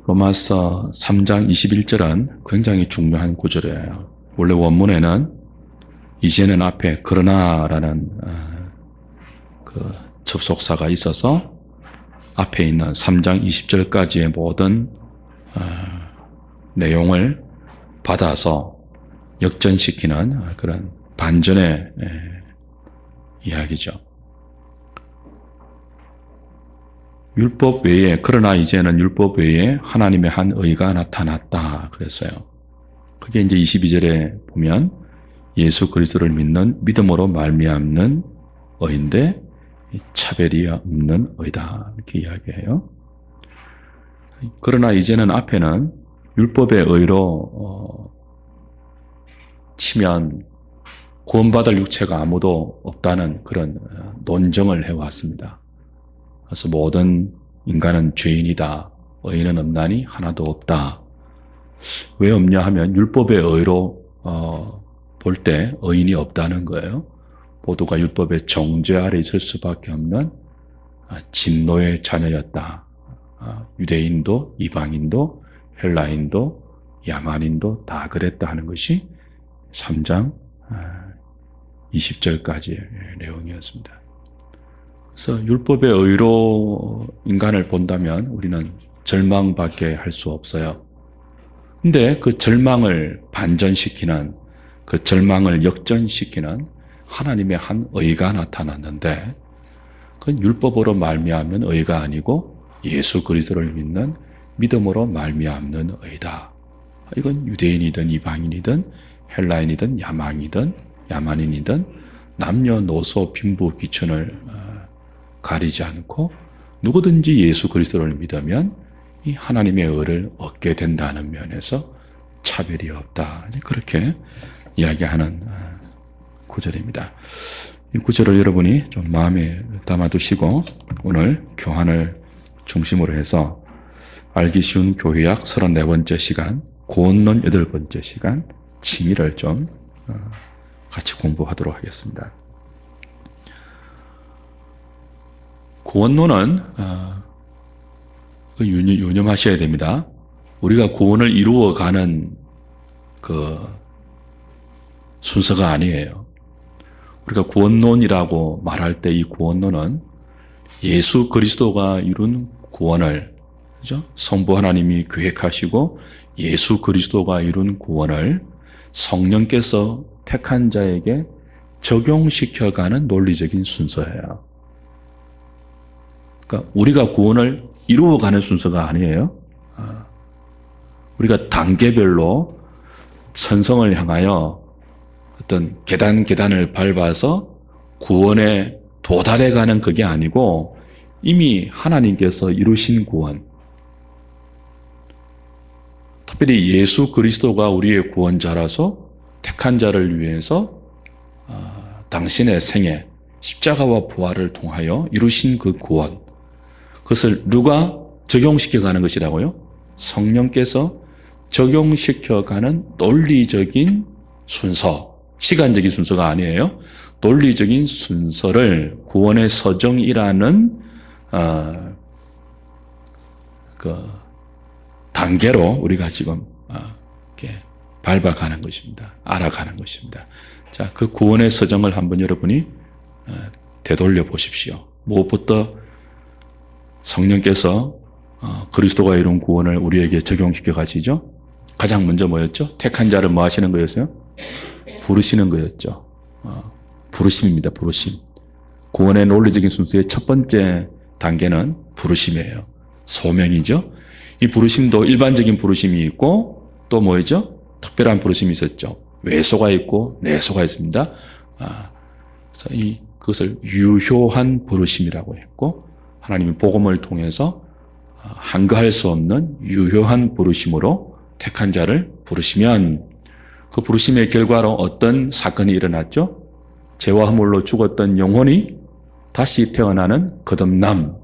로마서 3장 21절은 굉장히 중요한 구절이에요. 원래 원문에는 이제는 앞에 그러나라는 그 접속사가 있어서 앞에 있는 3장 20절까지의 모든 내용을 받아서 역전시키는 그런 반전의 이야기죠. 율법 외에, 그러나 이제는 율법 외에 하나님의 한 의가 나타났다 그랬어요. 그게 이제 22절에 보면 예수 그리스도를 믿는 믿음으로 말미암는 의인데 차별이 없는 의다 이렇게 이야기해요. 그러나 이제는 앞에는 율법의 의로 치면 구원받을 육체가 아무도 없다는 그런 논정을 해왔습니다. 그래서 모든 인간은 죄인이다. 의인은 없나니 하나도 없다. 왜 없냐 하면 율법의 의로 볼 때 의인이 없다는 거예요. 모두가 율법의 정죄 아래 있을 수밖에 없는 진노의 자녀였다. 유대인도 이방인도 헬라인도 야만인도 다 그랬다 하는 것이 3장 20절까지의 내용이었습니다. 그래서 율법의 의로 인간을 본다면 우리는 절망밖에 할 수 없어요. 근데 그 절망을 반전시키는, 그 절망을 역전시키는 하나님의 한 의가 나타났는데 그건 율법으로 말미암는 의가 아니고 예수 그리스도를 믿는 믿음으로 말미암는 의다. 이건 유대인이든 이방인이든 헬라인이든 야만인이든 남녀노소 빈부 귀천을 가리지 않고 누구든지 예수 그리스도를 믿으면 이 하나님의 의를 얻게 된다는 면에서 차별이 없다. 그렇게 이야기하는 구절입니다. 이 구절을 여러분이 좀 마음에 담아두시고 오늘 교환을 중심으로 해서 알기 쉬운 교회학 34번째 시간, 구원론 8번째 시간, 칭의를 좀 같이 공부하도록 하겠습니다. 구원론은 유념하셔야 됩니다. 우리가 구원을 이루어가는 그 순서가 아니에요. 우리가 구원론이라고 말할 때 이 구원론은 예수 그리스도가 이룬 구원을, 그죠? 성부 하나님이 계획하시고 예수 그리스도가 이룬 구원을 성령께서 택한 자에게 적용시켜가는 논리적인 순서예요. 그러니까 우리가 구원을 이루어가는 순서가 아니에요. 우리가 단계별로 천성을 향하여 어떤 계단을 밟아서 구원에 도달해가는 그게 아니고 이미 하나님께서 이루신 구원, 특별히 예수 그리스도가 우리의 구원자라서 택한 자를 위해서 당신의 생애, 십자가와 부활을 통하여 이루신 그 구원, 그것을 누가 적용시켜가는 것이라고요? 성령께서 적용시켜가는 논리적인 순서, 시간적인 순서가 아니에요. 논리적인 순서를 구원의 서정이라는 그 단계로 우리가 지금 이렇게 밟아가는 것입니다. 알아가는 것입니다. 자, 그 구원의 서정을 한번 여러분이 되돌려 보십시오. 무엇부터 성령께서 그리스도가 이룬 구원을 우리에게 적용시켜 가시죠? 가장 먼저 뭐였죠? 택한 자를 뭐 하시는 거였어요? 부르시는 거였죠. 부르심입니다. 부르심. 구원의 논리적인 순서의 첫 번째 단계는 부르심이에요. 소명이죠. 이 부르심도 일반적인 부르심이 있고 또 뭐죠? 특별한 부르심이 있었죠. 외소가 있고 내소가 있습니다. 그래서 그것을 유효한 부르심이라고 했고 하나님이 복음을 통해서 한거할 수 없는 유효한 부르심으로 택한 자를 부르시면 그 부르심의 결과로 어떤 사건이 일어났죠? 죄와 허물로 죽었던 영혼이 다시 태어나는 거듭남,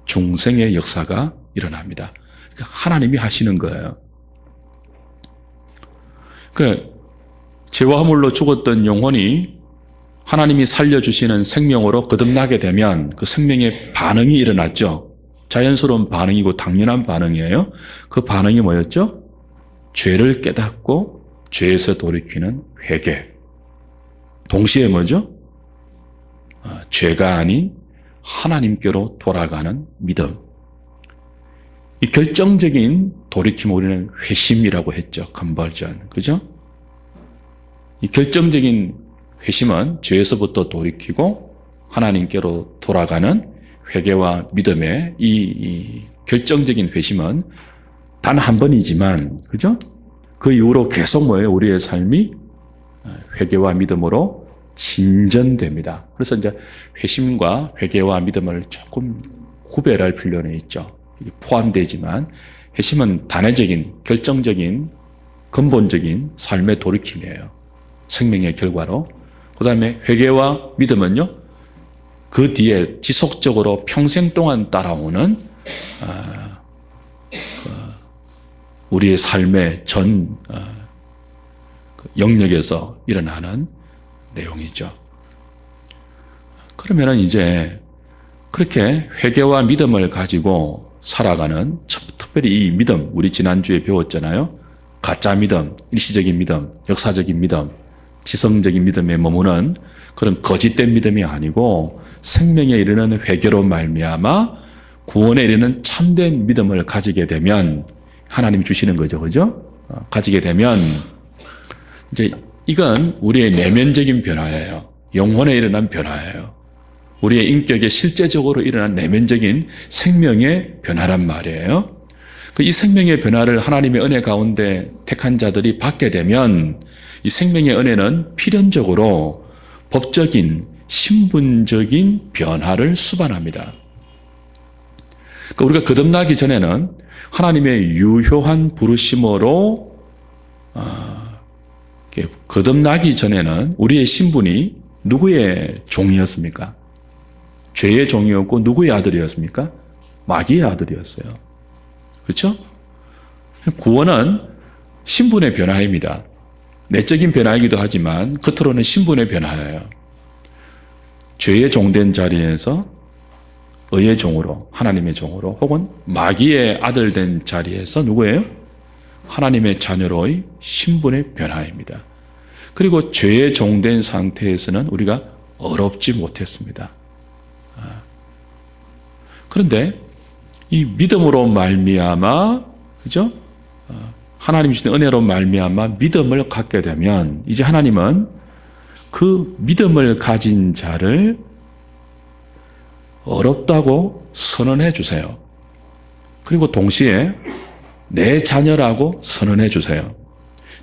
중생의 역사가 일어납니다. 그러니까 하나님이 하시는 거예요. 그 죄와 허물로 죽었던 영혼이 하나님이 살려주시는 생명으로 거듭나게 되면 그 생명의 반응이 일어났죠. 자연스러운 반응이고 당연한 반응이에요. 그 반응이 뭐였죠? 죄를 깨닫고 죄에서 돌이키는 회개. 동시에 뭐죠? 죄가 아닌 하나님께로 돌아가는 믿음. 이 결정적인 돌이킴을 우리는 회심이라고 했죠. conversion. 그죠? 이 결정적인 회심은 죄에서부터 돌이키고 하나님께로 돌아가는 회개와 믿음의 이 결정적인 회심은 단 한 번이지만, 그죠? 그 이후로 계속 뭐예요? 우리의 삶이 회개와 믿음으로 진전됩니다. 그래서 이제 회심과 회개와 믿음을 조금 구별할 필요는 있죠. 포함되지만 회심은 단회적인, 결정적인, 근본적인 삶의 돌이킴이에요. 생명의 결과로. 그 다음에 회개와 믿음은요, 그 뒤에 지속적으로 평생 동안 따라오는 우리의 삶의 전 영역에서 일어나는 내용이죠. 그러면은 이제 그렇게 회개와 믿음을 가지고 살아가는, 특별히 이 믿음, 우리 지난주에 배웠잖아요. 가짜 믿음, 일시적인 믿음, 역사적인 믿음, 지성적인 믿음에 머무는 그런 거짓된 믿음이 아니고 생명에 이르는 회개로 말미암아 구원에 이르는 참된 믿음을 가지게 되면 하나님이 주시는 거죠. 그죠? 가지게 되면 이제 이건 우리의 내면적인 변화예요. 영혼에 일어난 변화예요. 우리의 인격에 실제적으로 일어난 내면적인 생명의 변화란 말이에요. 이 생명의 변화를 하나님의 은혜 가운데 택한 자들이 받게 되면 이 생명의 은혜는 필연적으로 법적인, 신분적인 변화를 수반합니다. 우리가 거듭나기 전에는 하나님의 유효한 부르심으로 거듭나기 전에는 우리의 신분이 누구의 종이었습니까? 죄의 종이었고 누구의 아들이었습니까? 마귀의 아들이었어요. 그렇죠? 구원은 신분의 변화입니다. 내적인 변화이기도 하지만 겉으로는 신분의 변화예요. 죄의 종된 자리에서 의의 종으로, 하나님의 종으로, 혹은 마귀의 아들 된 자리에서 누구예요? 하나님의 자녀로의 신분의 변화입니다. 그리고 죄의 종된 상태에서는 우리가 어렵지 못했습니다. 그런데 이 믿음으로 말미암아, 그죠? 하나님 주신 은혜로 말미암아 믿음을 갖게 되면 이제 하나님은 그 믿음을 가진 자를 어렵다고 선언해 주세요. 그리고 동시에 내 자녀라고 선언해 주세요.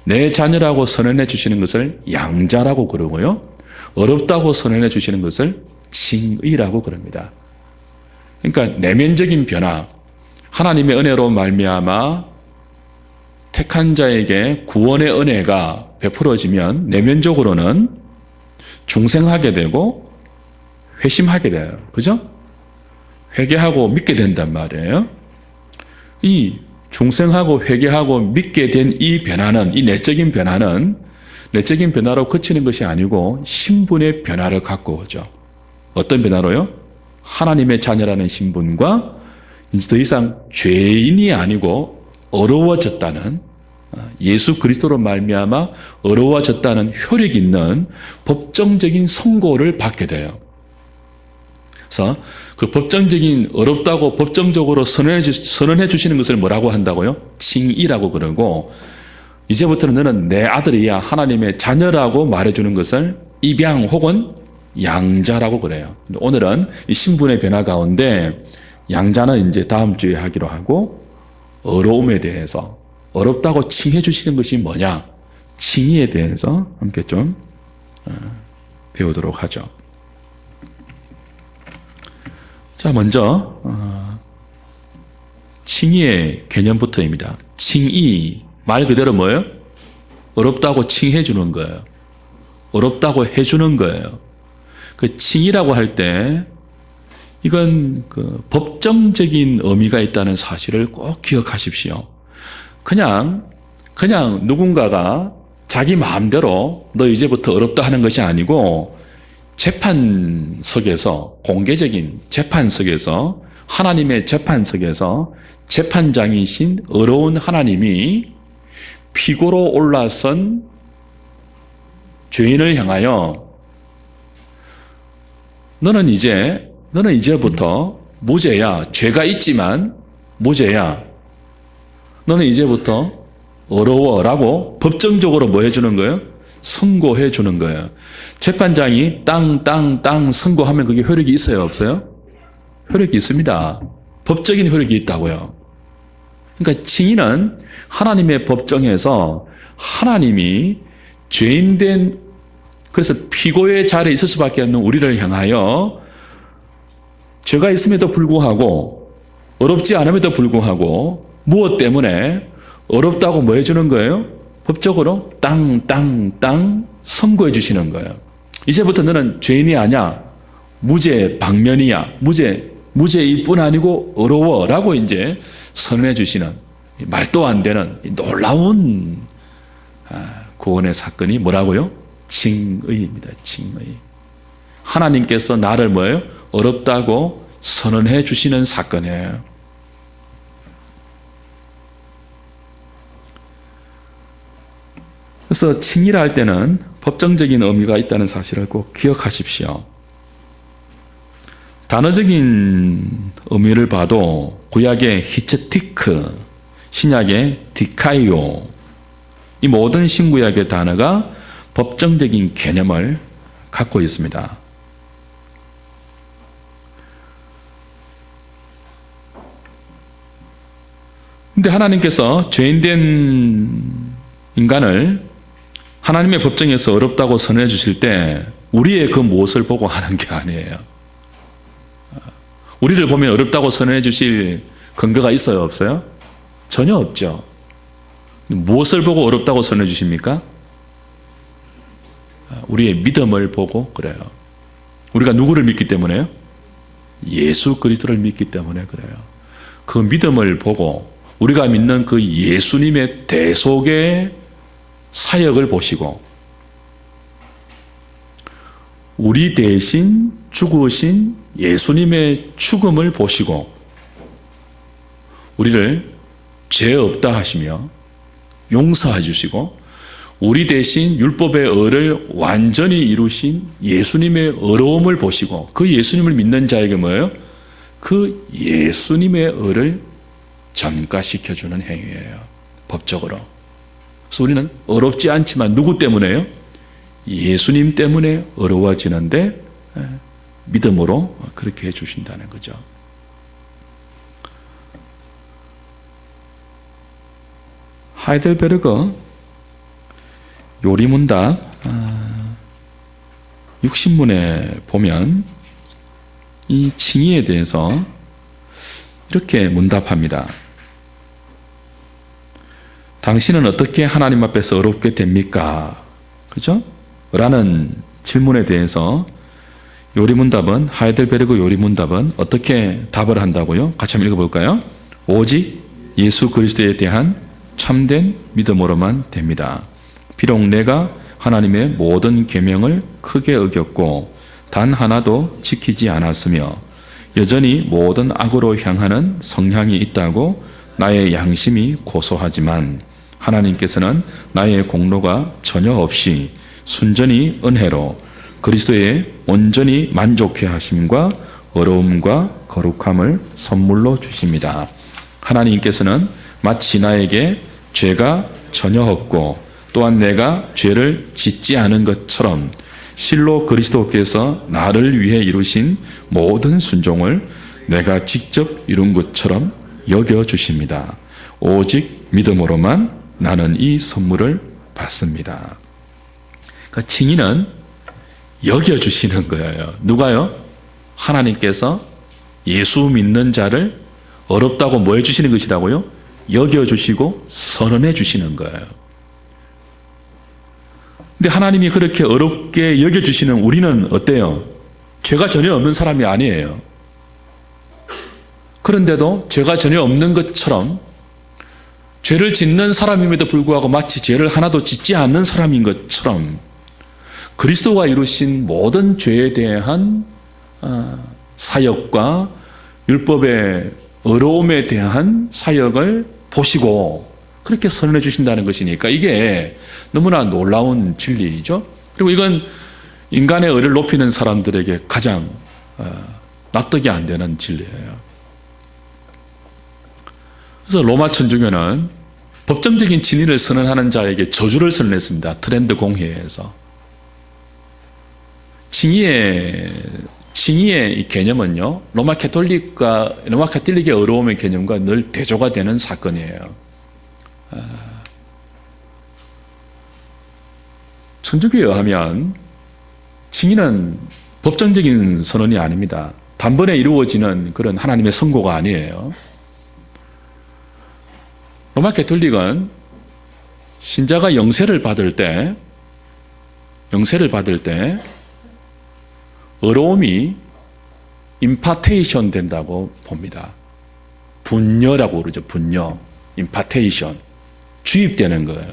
내 자녀라고 선언해 주시는 것을 양자라고 그러고요. 어렵다고 선언해 주시는 것을 칭의라고 그럽니다. 그러니까 내면적인 변화, 하나님의 은혜로 말미암아 택한 자에게 구원의 은혜가 베풀어지면 내면적으로는 중생하게 되고 회심하게 돼요. 그죠? 회개하고 믿게 된단 말이에요. 이 중생하고 회개하고 믿게 된 이 변화는, 이 내적인 변화는 내적인 변화로 그치는 것이 아니고 신분의 변화를 갖고 오죠. 어떤 변화로요? 하나님의 자녀라는 신분과 이제 더 이상 죄인이 아니고 어려워졌다는, 예수 그리스도로 말미암아 어려워졌다는 효력 있는 법정적인 선고를 받게 돼요. 그래서 그 법정적인, 어렵다고 법정적으로 선언해 주시는 것을 뭐라고 한다고요? 칭의라고 그러고, 이제부터는 너는 내 아들이야, 하나님의 자녀라고 말해주는 것을 입양 혹은 양자라고 그래요. 오늘은 이 신분의 변화 가운데 양자는 이제 다음 주에 하기로 하고, 어려움에 대해서, 어렵다고 칭해 주시는 것이 뭐냐, 칭의에 대해서 함께 좀 배우도록 하죠. 자, 먼저 칭의의 개념부터입니다. 칭의, 말 그대로 뭐예요? 어렵다고 칭해 주는 거예요. 어렵다고 해주는 거예요. 그 칭의라고 할 때 이건 그 법정적인 의미가 있다는 사실을 꼭 기억하십시오. 그냥 누군가가 자기 마음대로 너 이제부터 어렵다 하는 것이 아니고, 재판석에서, 공개적인 재판석에서 하나님의 재판석에서 재판장이신 의로운 하나님이 피고로 올라선 죄인을 향하여 너는 이제부터 무죄야. 죄가 있지만 무죄야. 너는 이제부터 어려워라고 법정적으로 뭐 해주는 거예요? 선고해 주는 거예요. 재판장이 땅 선고하면 그게 효력이 있어요? 없어요? 효력이 있습니다. 법적인 효력이 있다고요. 그러니까 칭의는 하나님의 법정에서 하나님이 죄인된, 그래서 피고의 자리에 있을 수밖에 없는 우리를 향하여 죄가 있음에도 불구하고 어렵지 않음에도 불구하고 무엇 때문에 어렵다고 뭐 해주는 거예요? 법적으로 땅 선고해 주시는 거예요. 이제부터 너는 죄인이 아니야. 무죄 방면이야. 무죄일 뿐 아니고 어려워라고 이제 선언해 주시는 말도 안 되는 놀라운 구원의 사건이 뭐라고요? 칭의입니다. 칭의. 하나님께서 나를 뭐예요? 어렵다고 선언해 주시는 사건이에요. 그래서 칭의를 할 때는 법정적인 의미가 있다는 사실을 꼭 기억하십시오. 단어적인 의미를 봐도 구약의 히체티크, 신약의 디카이오, 이 모든 신구약의 단어가 법정적인 개념을 갖고 있습니다. 근데 하나님께서 죄인된 인간을 하나님의 법정에서 어렵다고 선언해 주실 때 우리의 그 무엇을 보고 하는 게 아니에요. 우리를 보면 어렵다고 선언해 주실 근거가 있어요? 없어요? 전혀 없죠. 무엇을 보고 어렵다고 선언해 주십니까? 우리의 믿음을 보고 그래요. 우리가 누구를 믿기 때문에요? 예수 그리스도를 믿기 때문에 그래요. 그 믿음을 보고 우리가 믿는 그 예수님의 대속의 사역을 보시고 우리 대신 죽으신 예수님의 죽음을 보시고 우리를 죄 없다 하시며 용서해 주시고 우리 대신 율법의 의를 완전히 이루신 예수님의 의로움을 보시고 그 예수님을 믿는 자에게 뭐예요? 그 예수님의 의를 전가시켜주는 행위예요. 법적으로. 그래서 우리는 어렵지 않지만 누구 때문에요? 예수님 때문에 어려워지는데 믿음으로 그렇게 해주신다는 거죠. 하이델베르그 요리문답 60문에 보면 이 칭의에 대해서 이렇게 문답합니다. 당신은 어떻게 하나님 앞에서 어렵게 됩니까? 그죠? 라는 질문에 대해서 요리문답은, 하이델베르그 요리문답은 어떻게 답을 한다고요? 같이 한번 읽어볼까요? 오직 예수 그리스도에 대한 참된 믿음으로만 됩니다. 비록 내가 하나님의 모든 계명을 크게 어겼고 단 하나도 지키지 않았으며 여전히 모든 악으로 향하는 성향이 있다고 나의 양심이 고소하지만 하나님께서는 나의 공로가 전혀 없이 순전히 은혜로 그리스도에 온전히 만족해 하심과 어려움과 거룩함을 선물로 주십니다. 하나님께서는 마치 나에게 죄가 전혀 없고 또한 내가 죄를 짓지 않은 것처럼 실로 그리스도께서 나를 위해 이루신 모든 순종을 내가 직접 이룬 것처럼 여겨주십니다. 오직 믿음으로만 나는 이 선물을 받습니다. 그러니까 칭의는 여겨주시는 거예요. 누가요? 하나님께서 예수 믿는 자를 어렵다고 뭐 해주시는 것이라고요? 여겨주시고 선언해 주시는 거예요. 근데 하나님이 그렇게 어렵게 여겨주시는 우리는 어때요? 죄가 전혀 없는 사람이 아니에요. 그런데도 죄가 전혀 없는 것처럼 죄를 짓는 사람임에도 불구하고 마치 죄를 하나도 짓지 않는 사람인 것처럼 그리스도가 이루신 모든 죄에 대한 사역과 율법의 어려움에 대한 사역을 보시고 그렇게 선언해 주신다는 것이니까 이게 너무나 놀라운 진리이죠. 그리고 이건 인간의 의를 높이는 사람들에게 가장 납득이 안 되는 진리예요. 그래서 로마 천주교는 법정적인 진리를 선언하는 자에게 저주를 선언했습니다. 트렌드 공회에서. 칭의의 이 개념은요, 로마 가톨릭의 어려움의 개념과 늘 대조가 되는 사건이에요. 천주교에 의하면 칭의는 법정적인 선언이 아닙니다. 단번에 이루어지는 그런 하나님의 선고가 아니에요. 로마 가톨릭은 신자가 영세를 받을 때 어려움이 임파테이션 된다고 봅니다. 분녀라고 그러죠. 분녀. 임파테이션. 주입되는 거예요.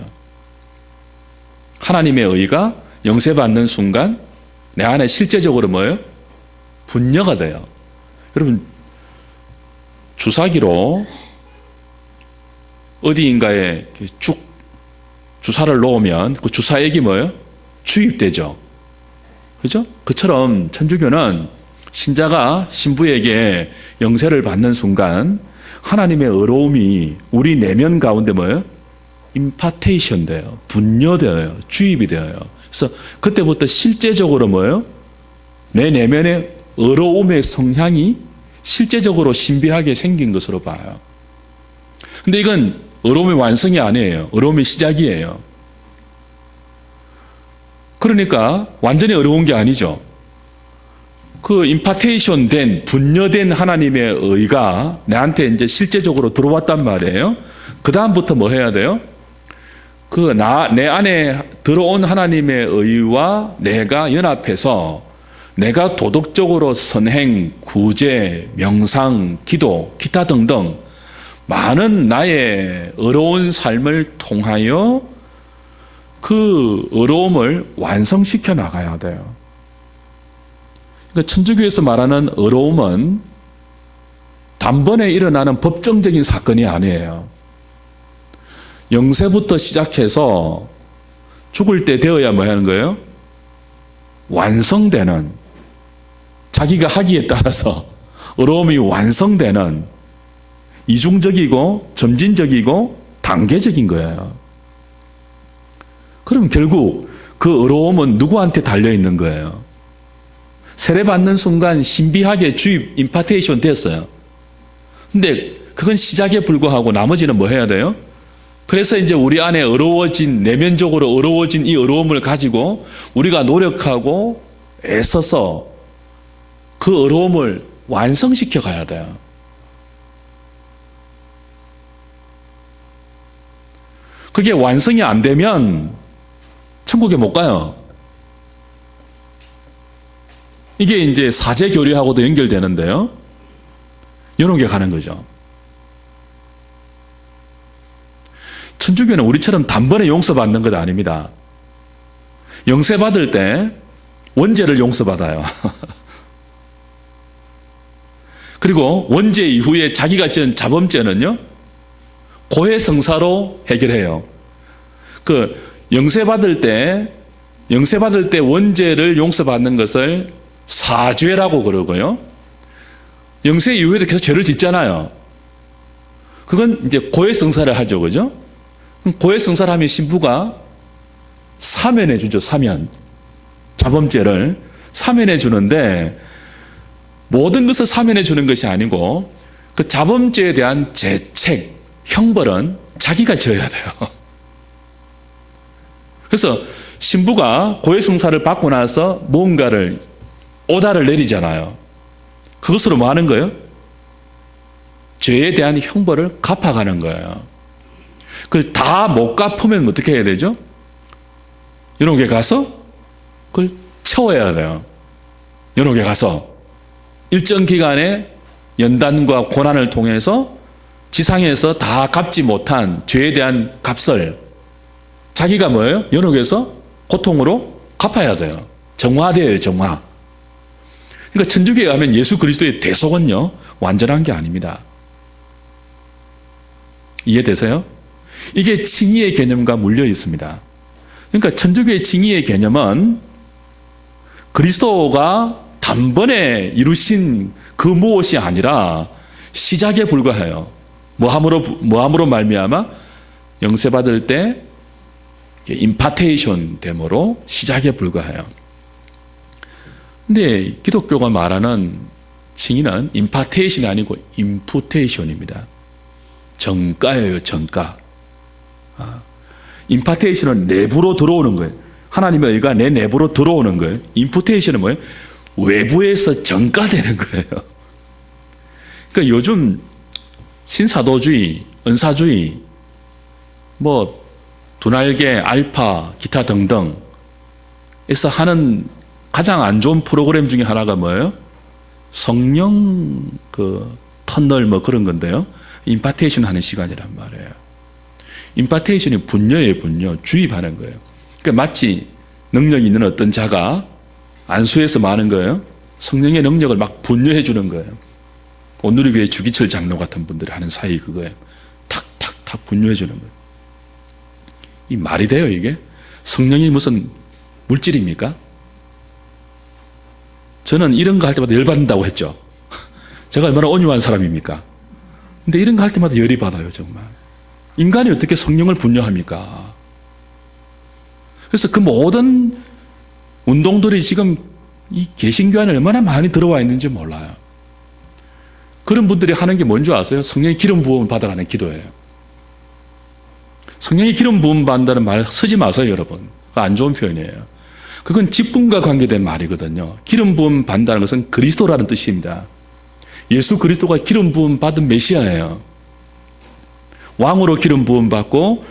하나님의 의가 영세받는 순간 내 안에 실제적으로 뭐예요? 분녀가 돼요. 여러분, 주사기로 어디인가에 쭉 주사를 놓으면 그 주사액이 뭐예요? 주입되죠. 그죠? 그처럼 천주교는 신자가 신부에게 영세를 받는 순간 하나님의 어려움이 우리 내면 가운데 뭐예요? 임파테이션 돼요. 분녀되어요. 주입이 되어요. 그래서 그때부터 실제적으로 뭐예요? 내 내면의 어려움의 성향이 실제적으로 신비하게 생긴 것으로 봐요. 근데 이건 어려움의 완성이 아니에요. 어려움의 시작이에요. 그러니까 완전히 어려운 게 아니죠. 그 임파테이션 된, 분녀된 하나님의 의가 내한테 이제 실제적으로 들어왔단 말이에요. 그 다음부터 뭐 해야 돼요? 내 안에 들어온 하나님의 의와 내가 연합해서 내가 도덕적으로 선행, 구제, 명상, 기도, 기타 등등 많은 나의 어려운 삶을 통하여 그 어려움을 완성시켜 나가야 돼요. 그러니까 천주교에서 말하는 어려움은 단번에 일어나는 법정적인 사건이 아니에요. 영세부터 시작해서 죽을 때 되어야 뭐 하는 거예요? 완성되는, 자기가 하기에 따라서 어려움이 완성되는 이중적이고 점진적이고 단계적인 거예요. 그럼 결국 그 어려움은 누구한테 달려있는 거예요? 세례받는 순간 신비하게 주입, 임파테이션 됐어요. 근데 그건 시작에 불과하고 나머지는 뭐 해야 돼요? 그래서 이제 우리 안에 내면적으로 어려워진 이 어려움을 가지고 우리가 노력하고 애써서 그 어려움을 완성시켜 가야 돼요. 그게 완성이 안 되면 천국에 못 가요. 이게 이제 사제교리하고도 연결되는데요. 이런 게 가는 거죠. 천주교는 우리처럼 단번에 용서받는 것 아닙니다. 영세받을 때 원죄를 용서받아요. 그리고 원죄 이후에 자기가 지은 자범죄는요, 고해성사로 해결해요. 영세받을 때 원죄를 용서받는 것을 사죄라고 그러고요. 영세 이후에도 계속 죄를 짓잖아요. 그건 이제 고해성사를 하죠. 그죠? 고해성사를 하면 신부가 사면해 주죠. 자범죄를 사면해 주는데 모든 것을 사면해 주는 것이 아니고 그 자범죄에 대한 죄책, 형벌은 자기가 져야 돼요. 그래서 신부가 고해성사를 받고 나서 뭔가를 오다를 내리잖아요. 그것으로 뭐 하는 거예요? 죄에 대한 형벌을 갚아가는 거예요. 그걸 다 못 갚으면 어떻게 해야 되죠? 연옥에 가서 그걸 채워야 돼요. 연옥에 가서 일정 기간의 연단과 고난을 통해서 지상에서 다 갚지 못한 죄에 대한 값을 자기가 뭐예요? 연옥에서 고통으로 갚아야 돼요. 정화돼요, 정화. 그러니까 천주교에 하면 예수 그리스도의 대속은요, 완전한 게 아닙니다. 이해되세요? 이게 칭의의 개념과 물려 있습니다. 그러니까 천주교의 칭의의 개념은 그리스도가 단번에 이루신 그 무엇이 아니라 시작에 불과해요. 뭐함으로 말미암아 영세받을 때 임파테이션 됨으로 시작에 불과해요. 근데 기독교가 말하는 칭의는 임파테이션이 아니고 임푸테이션입니다. 정가예요, 정가. 임파테이션은 내부로 들어오는 거예요. 하나님의 의가 내 내부로 들어오는 거예요. 임푸테이션은 뭐예요? 외부에서 정가되는 거예요. 그러니까 요즘 신사도주의, 은사주의, 두날개, 알파, 기타 등등에서 하는 가장 안 좋은 프로그램 중에 하나가 뭐예요? 성령 터널 그런 건데요. 임파테이션 하는 시간이란 말이에요. 임파테이션이 분녀예요, 분녀. 주입하는 거예요. 그러니까 마치 능력이 있는 어떤 자가 안수해서 많은 거예요. 성령의 능력을 막 분녀해 주는 거예요. 온누리교회 주기철 장로 같은 분들이 하는 사이 그거예요. 탁탁탁 분녀해 주는 거예요. 이 말이 돼요, 이게? 성령이 무슨 물질입니까? 저는 이런 거 할 때마다 열받는다고 했죠. 제가 얼마나 온유한 사람입니까? 근데 이런 거 할 때마다 열이 받아요, 정말. 인간이 어떻게 성령을 분녀합니까? 그래서 그 모든 운동들이 지금 이 개신교 안에 얼마나 많이 들어와 있는지 몰라요. 그런 분들이 하는 게 뭔지 아세요? 성령의 기름 부음을 받아가는 기도예요. 성령의 기름 부음 받는다는 말 쓰지 마세요, 여러분. 안 좋은 표현이에요. 그건 직분과 관계된 말이거든요. 기름 부음 받는다는 것은 그리스도라는 뜻입니다. 예수 그리스도가 기름 부음 받은 메시아예요. 왕으로 기름 부음 받고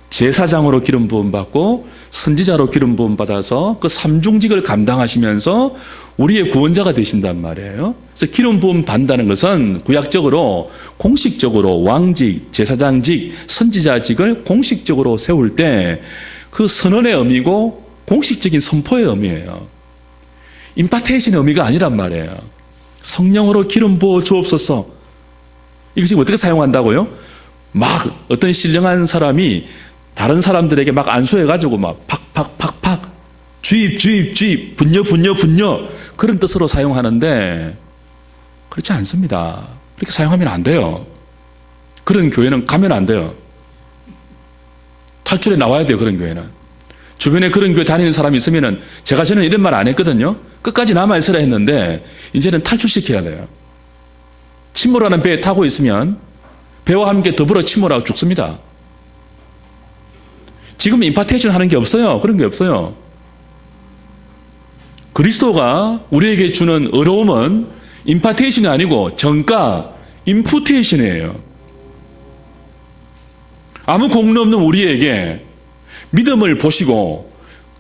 제사장으로 기름 부음 받고 선지자로 기름 부음 받아서 그 삼중직을 감당하시면서 우리의 구원자가 되신단 말이에요. 그래서 기름 부음 받는다는 것은 구약적으로 공식적으로 왕직, 제사장직, 선지자직을 공식적으로 세울 때 그 선언의 의미고 공식적인 선포의 의미예요. 임파테이션의 의미가 아니란 말이에요. 성령으로 기름 부어 주옵소서. 이거 지금 어떻게 사용한다고요? 막 어떤 신령한 사람이 다른 사람들에게 막 안수해가지고 막 팍팍팍팍 주입 분녀 그런 뜻으로 사용하는데 그렇지 않습니다. 그렇게 사용하면 안 돼요. 그런 교회는 가면 안 돼요. 탈출해 나와야 돼요. 그런 교회는. 주변에 그런 교회 다니는 사람이 있으면은 저는 이런 말 안 했거든요. 끝까지 남아있으라 했는데 이제는 탈출시켜야 돼요. 침몰하는 배에 타고 있으면 배와 함께 더불어 침몰하고 죽습니다. 지금 임파테이션 하는 게 없어요. 그런 게 없어요. 그리스도가 우리에게 주는 의로움은 임파테이션이 아니고 정가, 임푸테이션이에요. 아무 공로 없는 우리에게 믿음을 보시고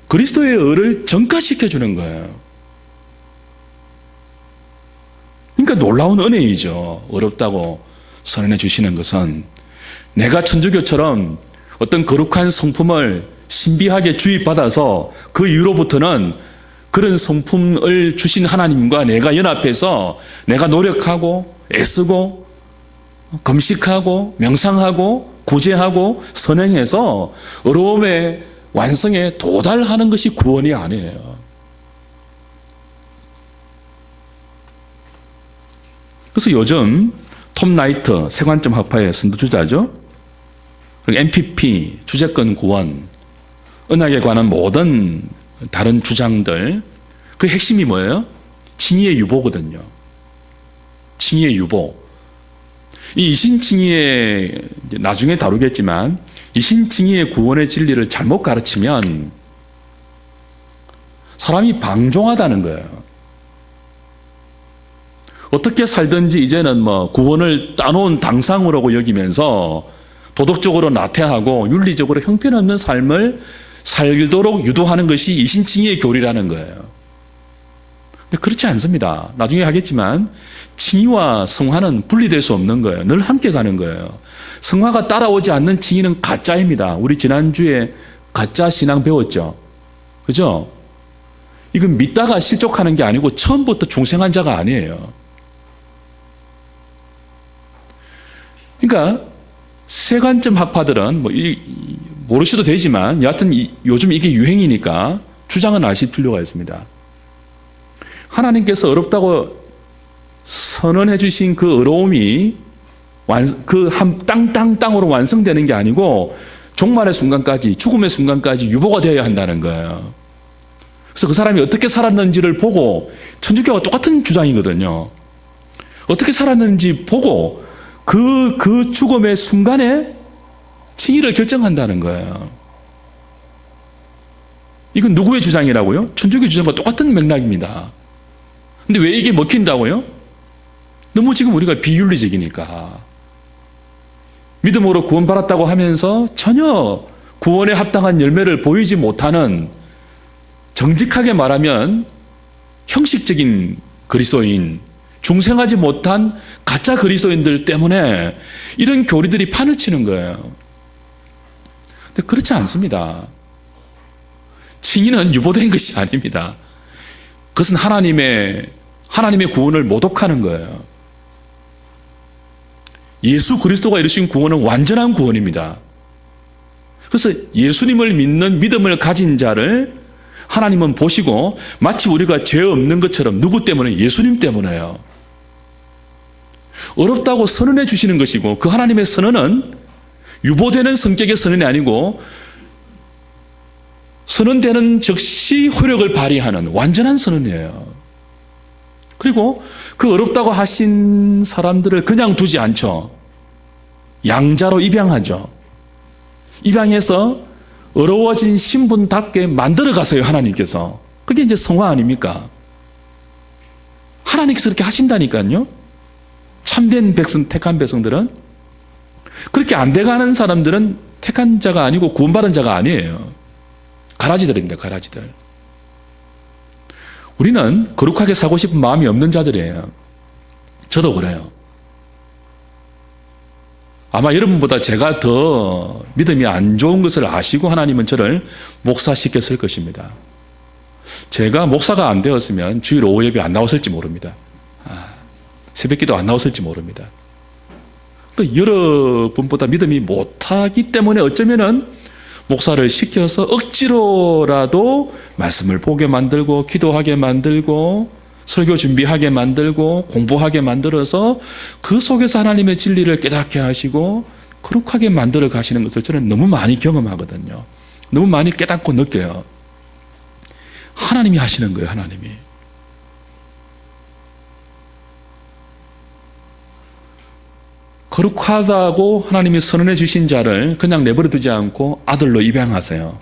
그리스도의 의를 정가시켜주는 거예요. 그러니까 놀라운 은혜이죠. 어렵다고 선언해 주시는 것은 내가 천주교처럼 어떤 거룩한 성품을 신비하게 주입받아서 그 이후로부터는 그런 성품을 주신 하나님과 내가 연합해서 내가 노력하고 애쓰고 금식하고 명상하고 구제하고 선행해서 의로움의 완성에 도달하는 것이 구원이 아니에요. 그래서 요즘 톰 나이트 세관점 학파의 선두주자죠. 그리고 MPP 주재권 구원, 언약에 관한 모든 다른 주장들 그 핵심이 뭐예요? 칭의의 유보거든요. 칭의의 유보. 이 이신칭의의 나중에 다루겠지만 이신칭의의 구원의 진리를 잘못 가르치면 사람이 방종하다는 거예요. 어떻게 살든지 이제는 구원을 따놓은 당상으로 여기면서 도덕적으로 나태하고 윤리적으로 형편없는 삶을 살도록 유도하는 것이 이신칭의의 교리라는 거예요. 근데 그렇지 않습니다. 나중에 하겠지만 칭의와 성화는 분리될 수 없는 거예요. 늘 함께 가는 거예요. 성화가 따라오지 않는 칭의는 가짜입니다. 우리 지난주에 가짜 신앙 배웠죠. 그죠? 이건 믿다가 실족하는 게 아니고 처음부터 중생한 자가 아니에요. 그러니까 세관점 학파들은 모르셔도 되지만 여하튼 요즘 이게 유행이니까 주장은 아실 필요가 있습니다. 하나님께서 어렵다고 선언해 주신 그 어려움이 땅으로 완성되는 게 아니고 종말의 순간까지, 죽음의 순간까지 유보가 되어야 한다는 거예요. 그래서 그 사람이 어떻게 살았는지를 보고, 천주교와 똑같은 주장이거든요. 어떻게 살았는지 보고 그 죽음의 순간에 칭의를 결정한다는 거예요. 이건 누구의 주장이라고요? 천주교 주장과 똑같은 맥락입니다. 근데 왜 이게 먹힌다고요? 너무 지금 우리가 비윤리적이니까. 믿음으로 구원받았다고 하면서 전혀 구원에 합당한 열매를 보이지 못하는, 정직하게 말하면 형식적인 그리스도인, 중생하지 못한 가짜 그리스도인들 때문에 이런 교리들이 판을 치는 거예요. 근데 그렇지 않습니다. 칭의는 유보된 것이 아닙니다. 그것은 하나님의 구원을 모독하는 거예요. 예수 그리스도가 이루신 구원은 완전한 구원입니다. 그래서 예수님을 믿는 믿음을 가진 자를 하나님은 보시고 마치 우리가 죄 없는 것처럼, 누구 때문에? 예수님 때문에요. 어렵다고 선언해 주시는 것이고, 그 하나님의 선언은 유보되는 성격의 선언이 아니고 선언되는 즉시 효력을 발휘하는 완전한 선언이에요. 그리고 그 어렵다고 하신 사람들을 그냥 두지 않죠. 양자로 입양하죠. 입양해서 어려워진 신분답게 만들어 가세요, 하나님께서. 그게 이제 성화 아닙니까? 하나님께서 그렇게 하신다니까요. 참된 백성, 택한 백성들은. 그렇게 안 돼가는 사람들은 택한 자가 아니고 구원받은 자가 아니에요. 가라지들입니다, 가라지들. 우리는 거룩하게 살고 싶은 마음이 없는 자들이에요. 저도 그래요. 아마 여러분보다 제가 더 믿음이 안 좋은 것을 아시고 하나님은 저를 목사시켰을 것입니다. 제가 목사가 안 되었으면 주일 오후 예배 안 나왔을지 모릅니다. 새벽기도 안 나왔을지 모릅니다. 여러분보다 믿음이 못하기 때문에 어쩌면은 목사를 시켜서 억지로라도 말씀을 보게 만들고, 기도하게 만들고, 설교 준비하게 만들고, 공부하게 만들어서 그 속에서 하나님의 진리를 깨닫게 하시고 거룩하게 만들어 가시는 것을 저는 너무 많이 경험하거든요. 너무 많이 깨닫고 느껴요. 하나님이 하시는 거예요, 하나님이. 거룩하다고 하나님이 선언해 주신 자를 그냥 내버려 두지 않고 아들로 입양하세요.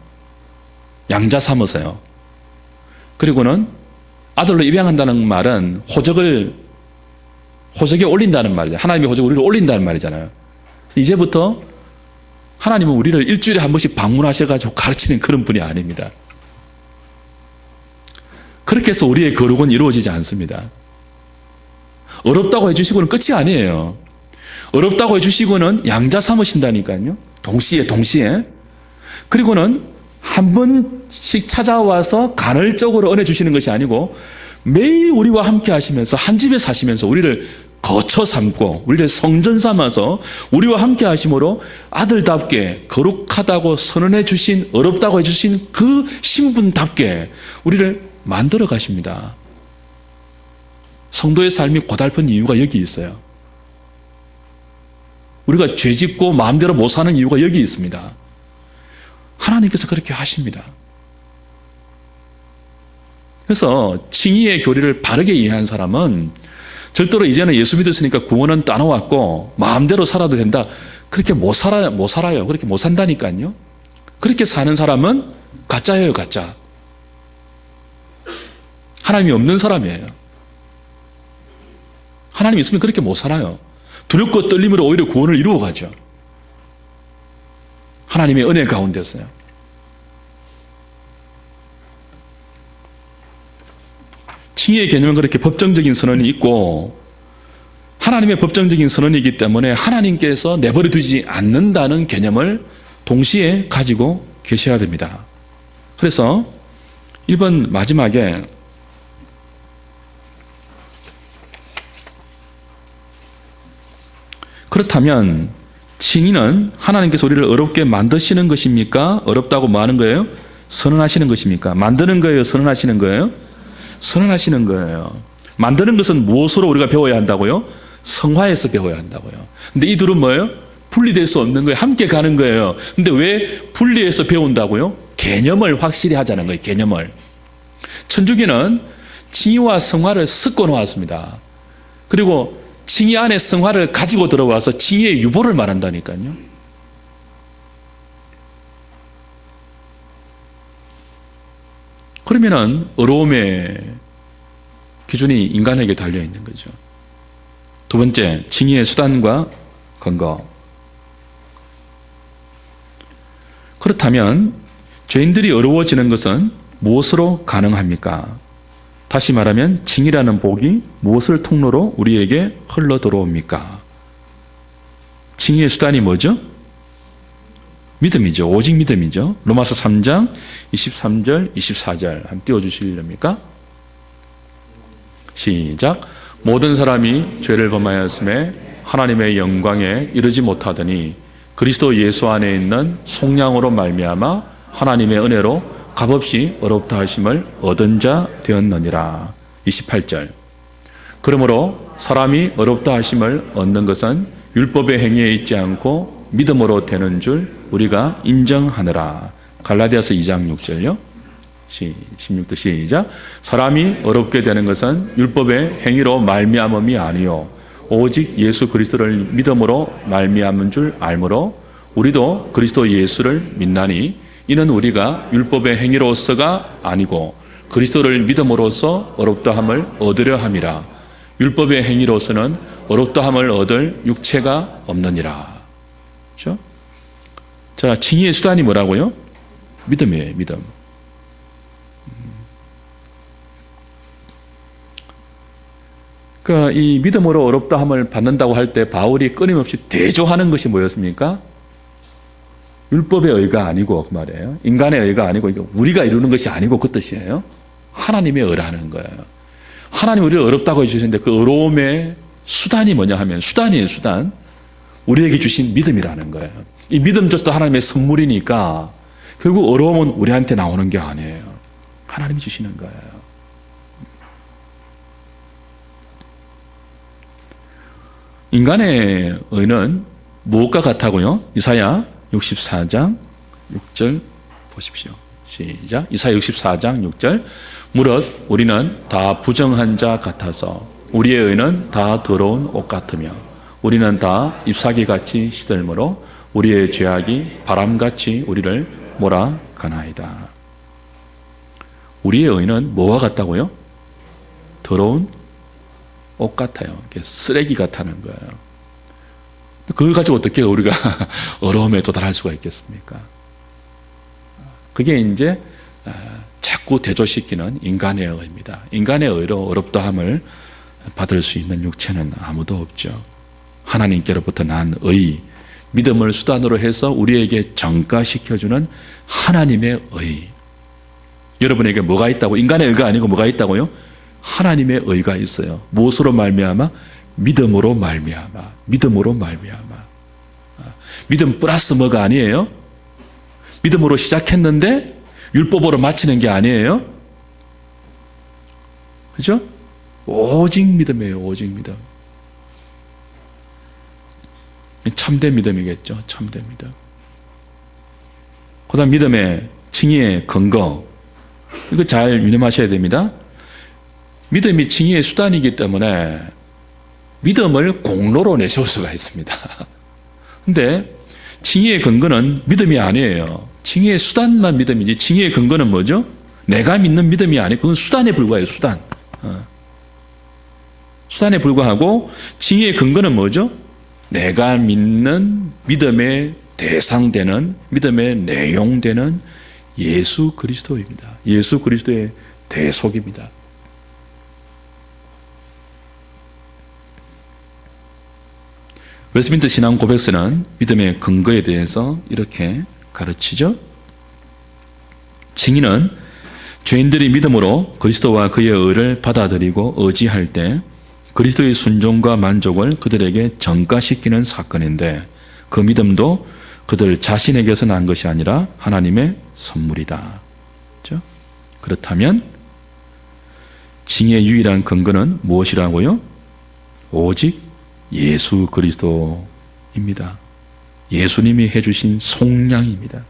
양자 삼으세요. 그리고는 아들로 입양한다는 말은 호적에 올린다는 말이죠. 하나님의 호적을 우리를 올린다는 말이잖아요. 이제부터 하나님은 우리를 일주일에 한 번씩 방문하셔가지고 가르치는 그런 분이 아닙니다. 그렇게 해서 우리의 거룩은 이루어지지 않습니다. 어렵다고 해주시고는 끝이 아니에요. 어렵다고 해주시고는 양자 삼으신다니까요. 동시에. 그리고는 한 번씩 찾아와서 간헐적으로 은혜 주시는 것이 아니고 매일 우리와 함께 하시면서 한 집에 사시면서 우리를 거처 삼고 우리를 성전 삼아서 우리와 함께 하심으로 아들답게 거룩하다고 선언해 주신, 어렵다고 해주신 그 신분답게 우리를 만들어 가십니다. 성도의 삶이 고달픈 이유가 여기 있어요. 우리가 죄짓고 마음대로 못 사는 이유가 여기 있습니다. 하나님께서 그렇게 하십니다. 그래서 칭의의 교리를 바르게 이해한 사람은 절대로 이제는 예수 믿었으니까 구원은 따놓았고 마음대로 살아도 된다. 그렇게 못 살아요. 그렇게 못 산다니까요. 그렇게 사는 사람은 가짜예요, 가짜. 하나님이 없는 사람이에요. 하나님이 있으면 그렇게 못 살아요. 두렵고 떨림으로 오히려 구원을 이루어가죠. 하나님의 은혜 가운데서요. 칭의의 개념은 그렇게 법정적인 선언이 있고 하나님의 법정적인 선언이기 때문에 하나님께서 내버려 두지 않는다는 개념을 동시에 가지고 계셔야 됩니다. 그래서 1번 마지막에 그렇다면 칭의는 하나님께서 우리를 어렵게 만드시는 것입니까? 어렵다고 뭐 하는 거예요? 선언하시는 것입니까? 만드는 거예요? 선언하시는 거예요? 선언하시는 거예요. 만드는 것은 무엇으로 우리가 배워야 한다고요? 성화에서 배워야 한다고요. 근데 이 둘은 뭐예요? 분리될 수 없는 거예요. 함께 가는 거예요. 근데 왜 분리해서 배운다고요? 개념을 확실히 하자는 거예요. 개념을. 천주교는 칭의와 성화를 섞어 놓았습니다. 그리고 칭의 안에 성화를 가지고 들어와서 칭의의 유보를 말한다니까요. 그러면은 어려움의 기준이 인간에게 달려 있는 거죠. 두 번째, 칭의의 수단과 근거. 그렇다면 죄인들이 어려워지는 것은 무엇으로 가능합니까? 다시 말하면 칭의라는 복이 무엇을 통로로 우리에게 흘러 들어옵니까? 칭의의 수단이 뭐죠? 믿음이죠. 오직 믿음이죠. 로마서 3장 23절 24절 한번 띄워주시렵니까? 시작. 모든 사람이 죄를 범하였음에 하나님의 영광에 이르지 못하더니 그리스도 예수 안에 있는 속량으로 말미암아 하나님의 은혜로 값없이 어렵다 하심을 얻은 자 되었느니라. 28절. 그러므로 사람이 어렵다 하심을 얻는 것은 율법의 행위에 있지 않고 믿음으로 되는 줄 우리가 인정하느라. 갈라디아서 2장 6절요. 16도 시작. 사람이 어렵게 되는 것은 율법의 행위로 말미암음이 아니요 오직 예수 그리스도를 믿음으로 말미암은 줄 알므로 우리도 그리스도 예수를 믿나니 이는 우리가 율법의 행위로서가 아니고 그리스도를 믿음으로써 어렵다함을 얻으려 함이라. 율법의 행위로서는 어렵다함을 얻을 육체가 없느니라. 그렇죠? 자, 칭의의 수단이 뭐라고요? 믿음이에요. 믿음. 그러니까 이 믿음으로 어렵다함을 받는다고 할 때 바울이 끊임없이 대조하는 것이 뭐였습니까? 율법의 의가 아니고 그 말이에요. 인간의 의가 아니고 우리가 이루는 것이 아니고 그 뜻이에요. 하나님의 의라는 거예요. 하나님 우리를 어렵다고 해주셨는데 그 어려움의 수단이 뭐냐 하면 수단이에요. 수단. 우리에게 주신 믿음이라는 거예요. 이 믿음조차도 하나님의 선물이니까 결국 어려움은 우리한테 나오는 게 아니에요. 하나님이 주시는 거예요. 인간의 의는 무엇과 같다고요? 이사야 64장 6절 보십시오. 시작. 이사야 64장 6절. 무릇 우리는 다 부정한 자 같아서 우리의 의는 다 더러운 옷 같으며 우리는 다 잎사귀같이 시들므로 우리의 죄악이 바람같이 우리를 몰아가나이다. 우리의 의는 뭐와 같다고요? 더러운 옷 같아요. 쓰레기 같다는 거예요. 그걸 가지고 어떻게 우리가 어려움에 도달할 수가 있겠습니까? 그게 이제 자꾸 대조시키는 인간의 의입니다. 인간의 의로 어렵다함을 받을 수 있는 육체는 아무도 없죠. 하나님께로부터 난 의, 믿음을 수단으로 해서 우리에게 전가시켜주는 하나님의 의. 여러분에게 뭐가 있다고? 인간의 의가 아니고 뭐가 있다고요? 하나님의 의가 있어요. 무엇으로 말미암아? 믿음으로 말미암아. 믿음으로 말미암아. 믿음 플러스 뭐가 아니에요? 믿음으로 시작했는데 율법으로 마치는 게 아니에요. 그죠? 오직 믿음이에요. 오직 믿음. 참된 믿음이겠죠. 참된 믿음. 그 다음 믿음의 칭의의 근거. 이거 잘 유념하셔야 됩니다. 믿음이 칭의의 수단이기 때문에 믿음을 공로로 내세울 수가 있습니다. 근데 칭의의 근거는 믿음이 아니에요. 칭의의 수단만 믿음이지 칭의의 근거는 뭐죠? 내가 믿는 믿음이 아니고 그건 수단에 불과해요. 수단. 수단에 불과하고 칭의의 근거는 뭐죠? 내가 믿는 믿음의 대상되는 믿음의 내용되는 예수 그리스도입니다. 예수 그리스도의 대속입니다. 웨스트민스터 신앙 고백서는 믿음의 근거에 대해서 이렇게 가르치죠. 칭의는 죄인들이 믿음으로 그리스도와 그의 의를 받아들이고 의지할 때 그리스도의 순종과 만족을 그들에게 전가시키는 사건인데 그 믿음도 그들 자신에게서 난 것이 아니라 하나님의 선물이다. 그렇죠? 그렇다면 징의 유일한 근거는 무엇이라고요? 오직 예수 그리스도입니다. 예수님이 해주신 속량입니다.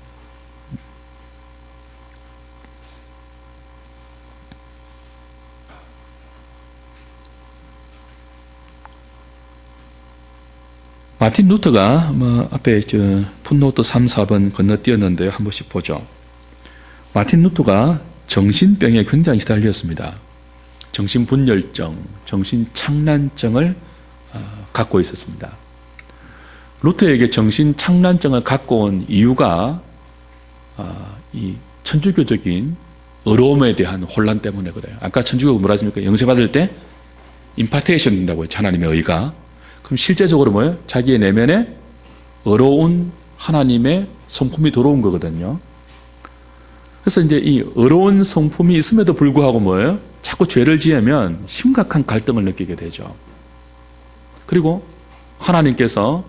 마틴 루터가 앞에 풋노트 3, 4번 건너뛰었는데요. 한 번씩 보죠. 마틴 루터가 정신병에 굉장히 시달렸습니다. 정신분열증, 정신착란증을 갖고 있었습니다. 루터에게 정신착란증을 갖고 온 이유가 이 천주교적인 어려움에 대한 혼란 때문에 그래요. 아까 천주교가 뭐라 하십니까? 영세받을 때 임파테이션 된다고 했죠. 하나님의 의가. 그럼 실제적으로 뭐예요? 자기의 내면에 어려운 하나님의 성품이 들어온 거거든요. 그래서 이제 이 어려운 성품이 있음에도 불구하고 뭐예요? 자꾸 죄를 지으면 심각한 갈등을 느끼게 되죠. 그리고 하나님께서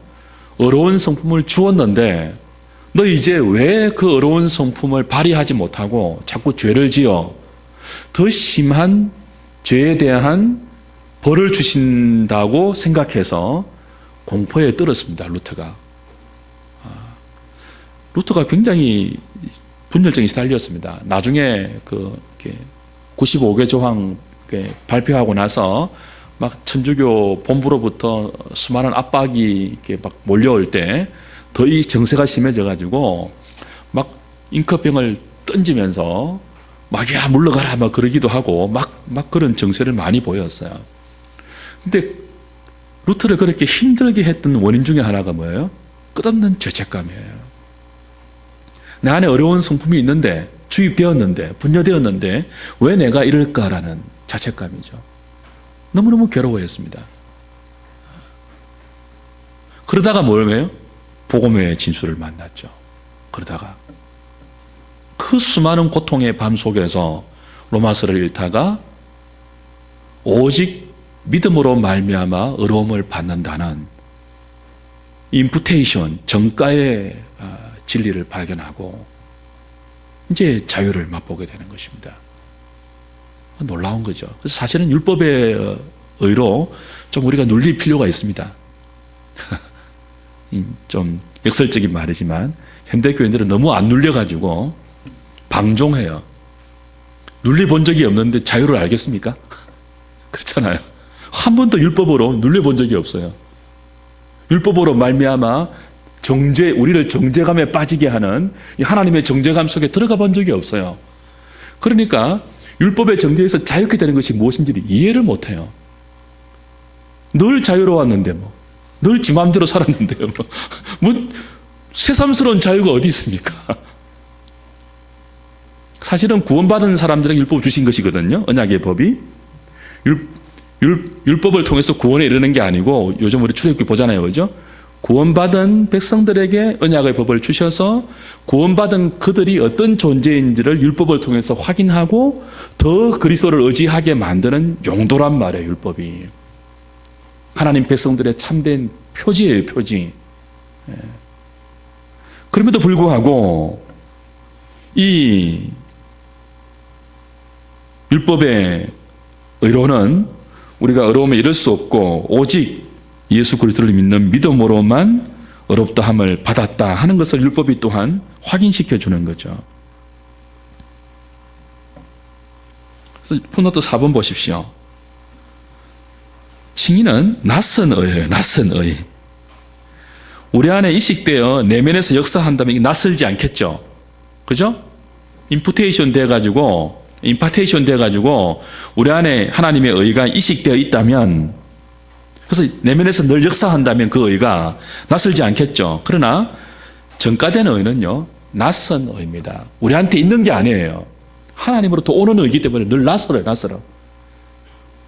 어려운 성품을 주었는데 너 이제 왜 그 어려운 성품을 발휘하지 못하고 자꾸 죄를 지어 더 심한 죄에 대한 벌을 주신다고 생각해서 공포에 떨었습니다. 루터가. 루터가 굉장히 분열증이 시달렸습니다. 나중에 95개 조항 발표하고 나서 막 천주교 본부로부터 수많은 압박이 이렇게 막 몰려올 때 더 이 정세가 심해져 가지고 막 잉크병을 던지면서 막 야 물러가라 막 그러기도 하고 막 그런 정세를 많이 보였어요. 근데 루터를 그렇게 힘들게 했던 원인 중에 하나가 뭐예요? 끝없는 죄책감이에요. 내 안에 어려운 성품이 있는데 주입되었는데 분열되었는데 왜 내가 이럴까라는 자책감이죠. 너무너무 괴로워했습니다. 그러다가 뭘 해요? 복음의 진수를 만났죠. 그러다가 그 수많은 고통의 밤 속에서 로마서를 읽다가 오직 믿음으로 말미암아 어려움을 받는다는 임푸테이션, 정가의 진리를 발견하고 이제 자유를 맛보게 되는 것입니다. 놀라운 거죠. 그래서 사실은 율법의 의로 좀 우리가 눌릴 필요가 있습니다. 좀 역설적인 말이지만 현대교인들은 너무 안 눌려가지고 방종해요. 눌려본 적이 없는데 자유를 알겠습니까? 그렇잖아요. 한 번도 율법으로 눌려본 적이 없어요. 율법으로 말미암아 우리를 정죄감에 빠지게 하는 하나님의 정죄감 속에 들어가 본 적이 없어요. 그러니까 율법의 정죄에서 자유케 되는 것이 무엇인지를 이해를 못해요. 늘 자유로웠는데 늘 지 마음대로 살았는데요. 새삼스러운 자유가 어디 있습니까? 사실은 구원받은 사람들에게 율법을 주신 것이거든요. 언약의 법이. 율법을 통해서 구원에 이르는 게 아니고 요즘 우리 출애굽기 보잖아요. 그죠? 구원받은 백성들에게 언약의 법을 주셔서 구원받은 그들이 어떤 존재인지를 율법을 통해서 확인하고 더 그리스도를 의지하게 만드는 용도란 말이에요. 율법이. 하나님 백성들의 참된 표지예요. 표지. 그럼에도 불구하고 이 율법의 의로는 우리가 어려움에 이를 수 없고 오직 예수 그리스도를 믿는 믿음으로만 어렵다함을 받았다 하는 것을 율법이 또한 확인시켜 주는 거죠. 그래서 풋노트 4번 보십시오. 칭의는 낯선 의예요. 낯선 의. 우리 안에 이식되어 내면에서 역사한다면 이게 낯설지 않겠죠. 그죠? 임파테이션 돼가지고 우리 안에 하나님의 의가 이식되어 있다면, 그래서 내면에서 늘 역사한다면 그 의가 낯설지 않겠죠. 그러나 전가된 의는요, 낯선 의입니다. 우리한테 있는 게 아니에요. 하나님으로부터 오는 의이기 때문에 늘 낯설어요.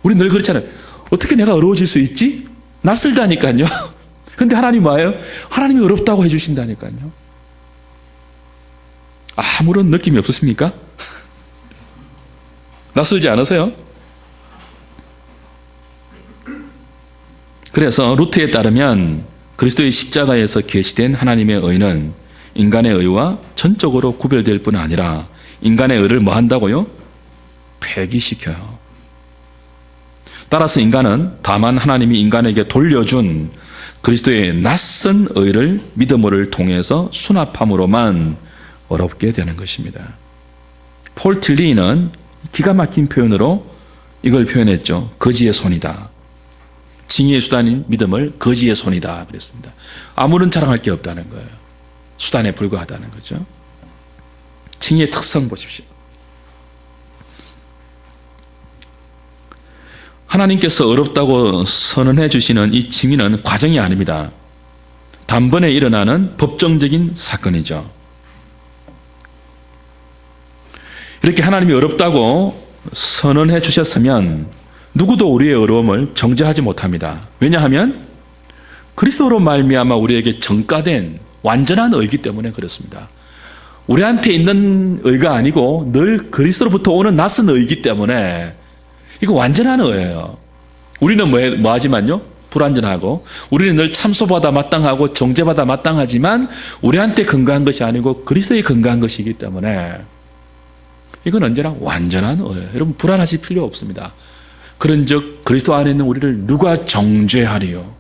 우리 늘 그렇잖아요. 어떻게 내가 어려워질 수 있지? 낯설다니까요. 근데 하나님 뭐예요? 하나님이 어렵다고 해주신다니까요. 아무런 느낌이 없으십니까? 낯설지 않으세요? 그래서 루트에 따르면 그리스도의 십자가에서 계시된 하나님의 의는 인간의 의와 전적으로 구별될 뿐 아니라 인간의 의를 뭐 한다고요? 폐기시켜요. 따라서 인간은 다만 하나님이 인간에게 돌려준 그리스도의 낯선 의를 믿음을 통해서 수납함으로만 어렵게 되는 것입니다. 폴 틸리는 기가 막힌 표현으로 이걸 표현했죠. 거지의 손이다. 징의의 수단인 믿음을 거지의 손이다 그랬습니다. 아무런 자랑할 게 없다는 거예요. 수단에 불과하다는 거죠. 징의의 특성 보십시오. 하나님께서 어렵다고 선언해 주시는 이 징의는 과정이 아닙니다. 단번에 일어나는 법정적인 사건이죠. 이렇게 하나님이 어렵다고 선언해 주셨으면 누구도 우리의 어려움을 정죄하지 못합니다. 왜냐하면 그리스도로 말미암아 우리에게 전가된 완전한 의이기 때문에 그렇습니다. 우리한테 있는 의가 아니고 늘 그리스도로부터 오는 낯선 의이기 때문에 이거 완전한 의예요. 우리는 뭐 하지만요? 불완전하고 우리는 늘 참소받아 마땅하고 정죄받아 마땅하지만 우리한테 근거한 것이 아니고 그리스도에 근거한 것이기 때문에 이건 언제나 완전한 의예요. 여러분 불안하실 필요 없습니다. 그런즉 그리스도 안에 있는 우리를 누가 정죄하리요?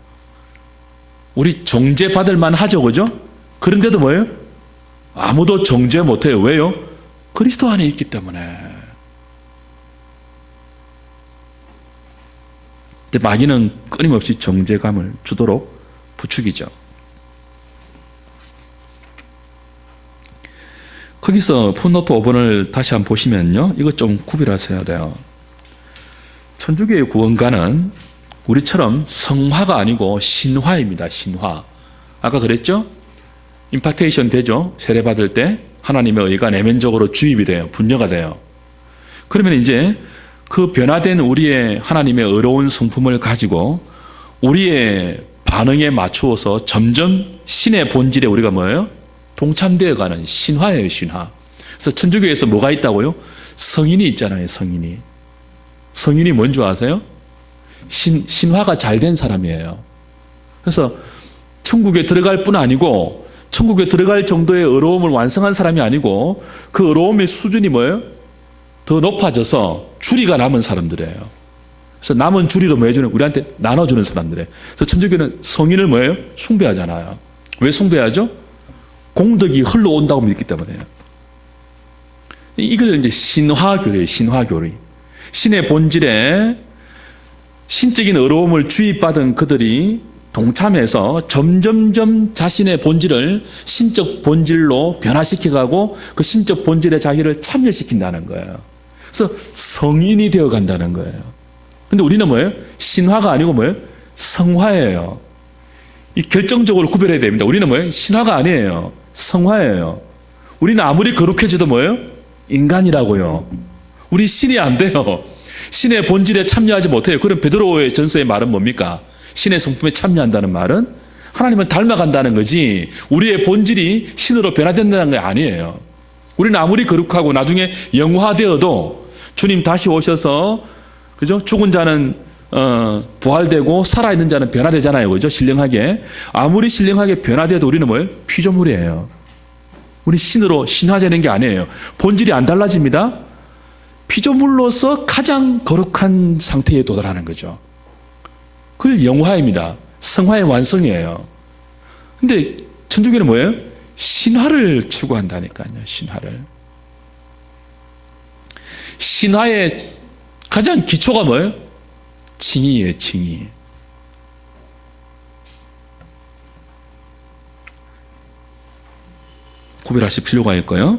우리 정죄받을 만하죠, 그죠? 그런데도 뭐예요? 아무도 정죄 못해요. 왜요? 그리스도 안에 있기 때문에. 근데 마귀는 끊임없이 정죄감을 주도록 부추기죠. 거기서 풋노트 5번을 다시 한번 보시면요. 이것 좀 구별하셔야 돼요. 천주교의 구원가는 우리처럼 성화가 아니고 신화입니다. 신화. 아까 그랬죠? 임파테이션 되죠? 세례받을 때 하나님의 의가 내면적으로 주입이 돼요. 분여가 돼요. 그러면 이제 그 변화된 우리의 하나님의 의로운 성품을 가지고 우리의 반응에 맞추어서 점점 신의 본질에 우리가 뭐예요? 동참되어 가는 신화예요, 신화. 그래서 천주교에서 뭐가 있다고요? 성인이 있잖아요, 성인이. 성인이 뭔 줄 아세요? 신화가 잘 된 사람이에요. 그래서 천국에 들어갈 뿐 아니고 천국에 들어갈 정도의 의로움을 완성한 사람이 아니고 그 의로움의 수준이 뭐예요? 더 높아져서 주리가 남은 사람들이에요. 그래서 남은 주리로 뭐 해주는? 우리한테 나눠주는 사람들이에요. 그래서 천주교는 성인을 뭐예요? 숭배하잖아요. 왜 숭배하죠? 공덕이 흘러온다고 믿기 때문에요. 이걸 이제 신화교리예요. 신화교리. 신의 본질에 신적인 의로움을 주입받은 그들이 동참해서 점점점 자신의 본질을 신적 본질로 변화시켜가고 그 신적 본질의 자기를 참여시킨다는 거예요. 그래서 성인이 되어 간다는 거예요. 근데 우리는 뭐예요? 신화가 아니고 뭐예요? 성화예요. 이 결정적으로 구별해야 됩니다. 우리는 뭐예요? 신화가 아니에요. 성화예요. 우리는 아무리 거룩해져도 뭐예요? 인간이라고요. 우리 신이 안 돼요. 신의 본질에 참여하지 못해요. 그럼 베드로의 전서의 말은 뭡니까? 신의 성품에 참여한다는 말은 하나님은 닮아간다는 거지 우리의 본질이 신으로 변화된다는 게 아니에요. 우리는 아무리 거룩하고 나중에 영화되어도 주님 다시 오셔서 그죠? 죽은 자는 부활되고 살아있는 자는 변화되잖아요. 그죠? 신령하게. 아무리 신령하게 변화돼도 우리는 뭐예요? 피조물이에요. 우리 신으로 신화되는 게 아니에요. 본질이 안 달라집니다. 피조물로서 가장 거룩한 상태에 도달하는 거죠. 그걸 영화입니다. 성화의 완성이에요. 근데 천주교는 뭐예요? 신화를 추구한다니까요. 신화를. 신화의 가장 기초가 뭐예요? 징의예요. 징의. 구별하실 필요가 있고요.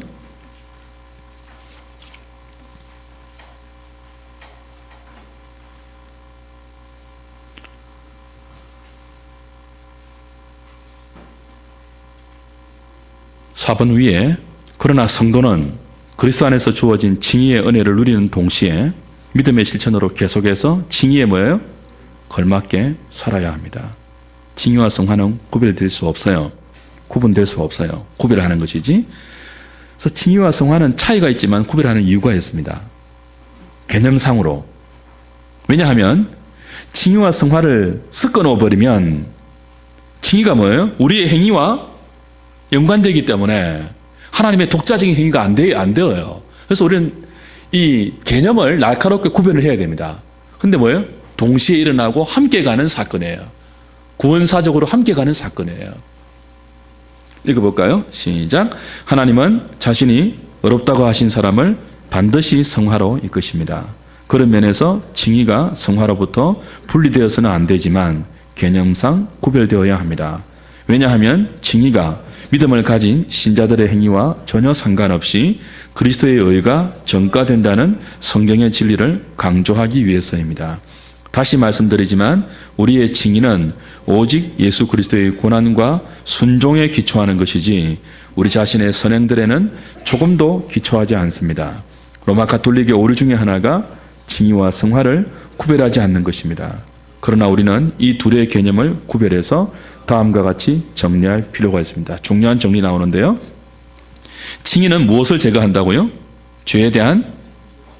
(4번) 위에 그러나 성도는 그리스도 안에서 주어진 징의의 은혜를 누리는 동시에 믿음의 실천으로 계속해서 징의에 뭐예요? 걸맞게 살아야 합니다. 징의와 성화는 구별될 수 없어요. 구분될 수 없어요. 구별하는 것이지. 그래서 징의와 성화는 차이가 있지만 구별하는 이유가 있습니다. 개념상으로. 왜냐하면 칭의와 성화를 섞어 놓아버리면 칭의가 뭐예요? 우리의 행위와 연관되기 때문에 하나님의 독자적인 행위가 안 되어요. 그래서 우리는 이 개념을 날카롭게 구별을 해야 됩니다. 근데 뭐예요? 동시에 일어나고 함께 가는 사건이에요. 구원사적으로 함께 가는 사건이에요. 읽어볼까요? 시작. 하나님은 자신이 어렵다고 하신 사람을 반드시 성화로 이끄십니다. 그런 면에서 칭의가 성화로부터 분리되어서는 안 되지만 개념상 구별되어야 합니다. 왜냐하면 칭의가 믿음을 가진 신자들의 행위와 전혀 상관없이 그리스도의 의가 전가된다는 성경의 진리를 강조하기 위해서입니다. 다시 말씀드리지만 우리의 칭의는 오직 예수 그리스도의 고난과 순종에 기초하는 것이지 우리 자신의 선행들에는 조금도 기초하지 않습니다. 로마 가톨릭의 오류 중에 하나가 칭의와 성화를 구별하지 않는 것입니다. 그러나 우리는 이 둘의 개념을 구별해서 다음과 같이 정리할 필요가 있습니다. 중요한 정리 나오는데요. 칭의는 무엇을 제거한다고요? 죄에 대한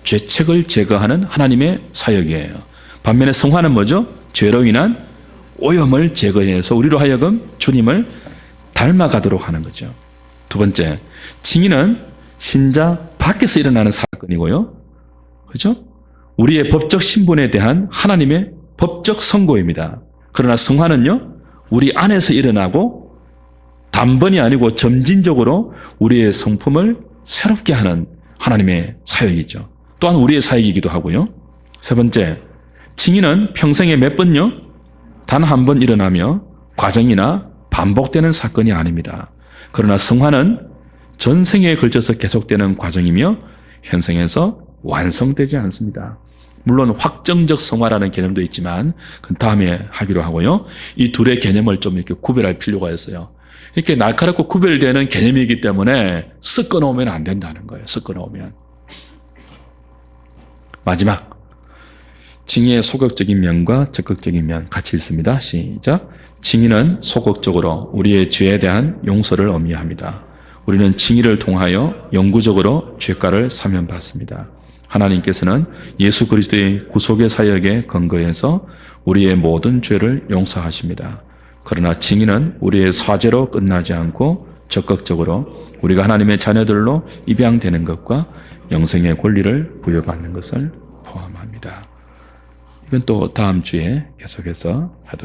죄책을 제거하는 하나님의 사역이에요. 반면에 성화는 뭐죠? 죄로 인한 오염을 제거해서 우리로 하여금 주님을 닮아가도록 하는 거죠. 두 번째, 칭의는 신자 밖에서 일어나는 사건이고요. 그렇죠? 우리의 법적 신분에 대한 하나님의 법적 선고입니다. 그러나 성화는요, 우리 안에서 일어나고 단번이 아니고 점진적으로 우리의 성품을 새롭게 하는 하나님의 사역이죠. 또한 우리의 사역이기도 하고요. 세 번째, 칭의는 평생에 몇 번요? 단 한 번 일어나며 과정이나 반복되는 사건이 아닙니다. 그러나 성화는 전생에 걸쳐서 계속되는 과정이며 현생에서 완성되지 않습니다. 물론 확정적 성화라는 개념도 있지만 그건 다음에 하기로 하고요. 이 둘의 개념을 좀 이렇게 구별할 필요가 있어요. 이렇게 날카롭고 구별되는 개념이기 때문에 섞어 놓으면 안 된다는 거예요. 섞어 놓으면. 마지막. 칭의의 소극적인 면과 적극적인 면 같이 읽습니다. 시작. 칭의는 소극적으로 우리의 죄에 대한 용서를 의미합니다. 우리는 칭의를 통하여 영구적으로 죄가를 사면받습니다. 하나님께서는 예수 그리스도의 구속의 사역에 근거해서 우리의 모든 죄를 용서하십니다. 그러나 칭의는 우리의 사죄로 끝나지 않고 적극적으로 우리가 하나님의 자녀들로 입양되는 것과 영생의 권리를 부여받는 것을 포함합니다. 이건 또 다음 주에 계속해서 하도록